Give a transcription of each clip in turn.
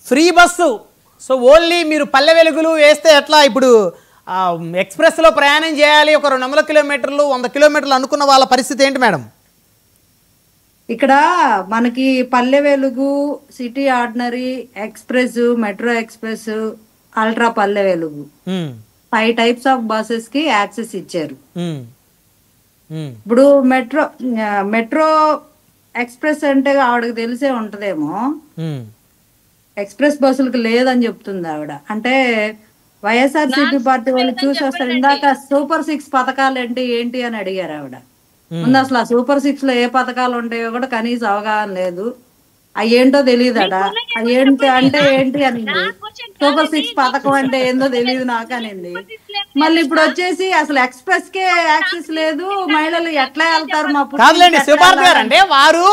Free bus. So only మీరు పల్లె వెలుగులు వేస్తే ఎట్లా? ఇప్పుడు ఎక్స్ప్రెస్లో ప్రయాణం చేయాలి, ఒక 200 కిలోమీటర్లు 100 కిలోమీటర్లు అనుకున్న వాళ్ళ పరిస్థితి ఏంటి మేడం? ఇక్కడ మనకి Palle Velugu, city ordinary, express, metro express, ultra Palle Velugu 5 types of buses కి యాక్సెస్ ఇచ్చారు. ఇప్పుడు మెట్రో ఎక్స్ప్రెస్ అంటే ఆవిడకి తెలిసే ఉంటదేమో, ఎక్స్ప్రెస్ బస్సులకు లేదని చెప్తుంది ఆవిడ. అంటే వైఎస్ఆర్సీపీ పార్టీ వాళ్ళు చూసి వస్తారు. ఇందాక సూపర్ 6 పథకాలు ఏంటి అని అడిగారు ఆవిడ. ముందు అసలు ఆ సూపర్ 6 లో ఏ పథకాలు ఉంటాయో కూడా కనీసం అవగాహన లేదు. అయ్యేంటో తెలియదట. అయ్యేంటి అంటే ఏంటి అనింది. సూపర్ 6 పథకం అంటే ఏందో తెలియదు నాకు అనింది. మళ్ళీ ఇప్పుడు వచ్చేసి అసలు ఎక్స్ప్రెస్ కే యాక్సెస్ లేదు, మహిళలు ఎట్లా వెళ్తారు? మా కాదులేండి శివభారతి గారు, అంటే వారు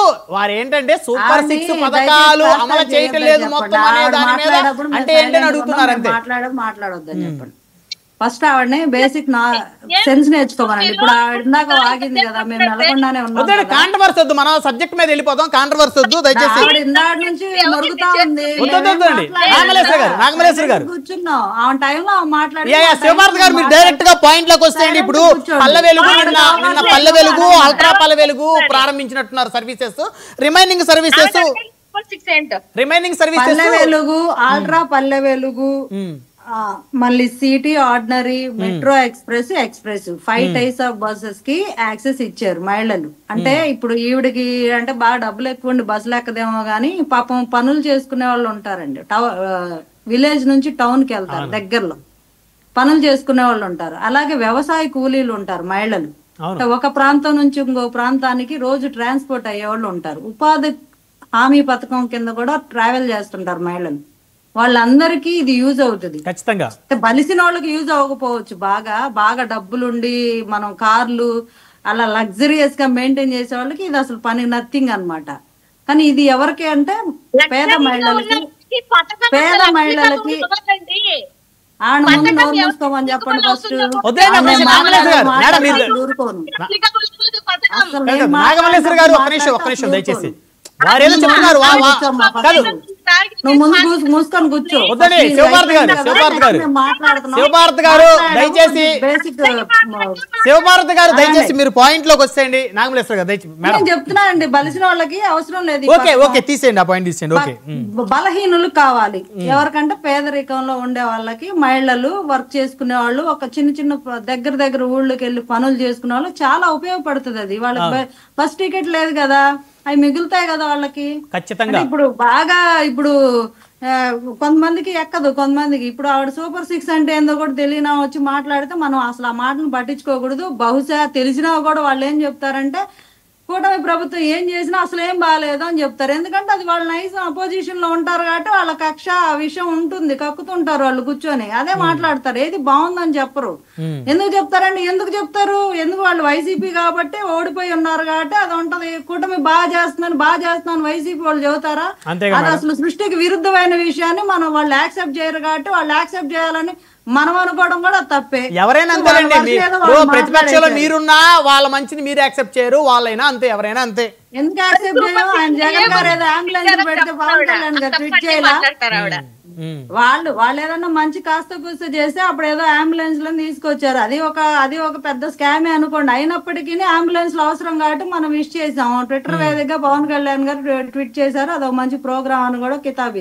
ఏంటంటే సూపర్ 6 పథకాలు అమలు చేయటం లేదు మొత్తం అనే దాని మీద అంటే ఏంటని అడుగుతున్నారు. అంతే మాట్లాడొద్దని చెప్పండి. ఫస్ట్ ఆవిడని బేసిక్ సెన్స్ నేర్చుకోమనండి. ఇప్పుడు ఆవిడ ఇందాక వాగింది కదా, మేము నెలకొండానే ఉన్నాం. కాంట్రవర్సీ వద్దు, మనం సబ్జెక్ట్ మీద వెళ్ళిపోతాం. కాంట్రవర్సీ వద్దు దయచేసి. ఆవిడ ఇందాక నుంచి మరుగుతా ఉంది. నాగమల్లేశ్వర గారు కూర్చున్నాం ఆ టైంలో మాట్లాడి. శివభారతి గారు మీరు డైరెక్ట్ గా పాయింట్ లోకి వస్తేయండి. ఇప్పుడు పల్లె వెలుగు నిన్న Palle Velugu, ultra Palle Velugu ప్రారంభించినట్టున్నారు services. Remaining services Palle Velugu, ultra Palle Velugu, మళ్ళీ city ordinary, metro express, 5 types of buses కి యాక్సెస్ ఇచ్చారు మహిళలు. అంటే ఇప్పుడు ఈవిడికి అంటే బాగా డబ్బులు ఎక్కువ ఉండి బస్సులు ఎక్కదేమో గానీ పాపం పనులు చేసుకునే వాళ్ళు ఉంటారండి. విలేజ్ నుంచి టౌన్ కి వెళ్తారు, దగ్గరలో పనులు చేసుకునే వాళ్ళు ఉంటారు. అలాగే వ్యవసాయ కూలీలు ఉంటారు మహిళలు. ఒక ప్రాంతం నుంచి ఇంకో ప్రాంతానికి రోజు ట్రాన్స్పోర్ట్ అయ్యే వాళ్ళు ఉంటారు. ఉపాధి హామీ పథకం కింద కూడా ట్రావెల్ చేస్తుంటారు మహిళలు. వాళ్ళందరికీ ఇది యూజ్ అవుతుంది ఖచ్చితంగా. బలిసిన వాళ్ళకి యూజ్ అవ్వకపోవచ్చు. బాగా డబ్బులుండి మనం కార్లు అలా లగ్జరియస్ గా మెయింటైన్ చేసే వాళ్ళకి ఇది అసలు పని నథింగ్ అన్నమాట. కానీ ఇది ఎవరికి అంటే పేద మహిళలకి ఆడ ముందు నోరు మూసుకోమని చెప్పండి. ఫస్ట్ నాగమల్లేశ్వర గారు ఒక్క నిమిషం దయచేసి. వారేదో చెప్తున్నారు. నువ్వు ముందు మూసుకొని కూర్చో. శివభారతి గారు దయచేసి, శివభారతి గారు దయచేసి మీరు పాయింట్ లోకి వచ్చేయండి. నాగమల్లేశ్వర గారు దయచేసి. నేను చెప్తున్నానండి, బలిసిన వాళ్ళకి అవసరం లేదు. ఓకే తీసేయండి, ఆ పాయింట్ తీసేయండి. ఓకే, బలహీనులు కావాలి. ఎవరికంటే పేదరికంలో ఉండే వాళ్ళకి, మహిళలు, వర్క్ చేసుకునే వాళ్ళు, ఒక చిన్న దగ్గర ఊళ్ళకి వెళ్ళి పనులు చేసుకునే వాళ్ళు చాలా ఉపయోగపడుతుంది. అది వాళ్ళకి బస్ టికెట్ లేదు కదా, అవి మిగులుతాయి కదా వాళ్ళకి ఖచ్చితంగా. ఇప్పుడు కొంతమందికి ఎక్కదు, కొంతమందికి. ఇప్పుడు ఆవిడ సూపర్ 6 అంటే ఏందో కూడా తెలియనా వచ్చి మాట్లాడితే మనం అసలు ఆ మాటను పట్టించుకోకూడదు. బహుశా తెలిసినా కూడా వాళ్ళు ఏం చెప్తారంటే కూటమి ప్రభుత్వం ఏం చేసినా అసలు ఏం బాగాలేదు అని చెప్తారు. ఎందుకంటే అది వాళ్ళ నైస్ అపోజిషన్ లో ఉంటారు కాబట్టి వాళ్ళ కక్ష ఆ విషయం ఉంటుంది, కక్కుతుంటారు వాళ్ళు కూర్చొని అదే మాట్లాడతారు. ఏది బాగుందని చెప్పరు. ఎందుకు చెప్తారండి? ఎందుకు చెప్తారు? ఎందుకు వాళ్ళు వైసీపీ కాబట్టి ఓడిపోయి ఉన్నారు కాబట్టి అది ఉంటది. కూటమి బాగా చేస్తున్నాను వైసీపీ వాళ్ళు చెబుతారా? అది అసలు సృష్టికి విరుద్ధమైన విషయాన్ని మనం వాళ్ళు యాక్సెప్ట్ చేయరు కాబట్టి వాళ్ళు యాక్సెప్ట్ చేయాలని మనం అనుకోవడం కూడా తప్పే. ఎవరైనా అంతేనండి. ప్రతిపక్షంలో మీరున్నా వాళ్ళ మంచిని మీరు యాక్సెప్ట్ చేయరు, వాళ్ళైనా అంతే, ఎవరైనా అంతే. ఎందుకు యాక్సెప్ట్ చేయరు? ఆయన జగన్ గారు ఏదో అంబులెన్స్ పెడితే పవన్ కళ్యాణ్ గారు ట్వీట్ చేయాలా? వాళ్ళు ఏదన్నా మంచి కాస్త కూస్త చేస్తే అప్పుడు ఏదో అంబులెన్స్ లో తీసుకొచ్చారు. అది ఒక పెద్ద స్కామే అనుకోండి. అయినప్పటికీ అంబులెన్స్ లో అవసరం కాబట్టి మనం విష్ చేసాం. ట్విట్టర్ వేదికగా పవన్ కళ్యాణ్ గారు ట్వీట్ చేశారు. అదొక మంచి ప్రోగ్రామ్ అని కూడా కితాబీ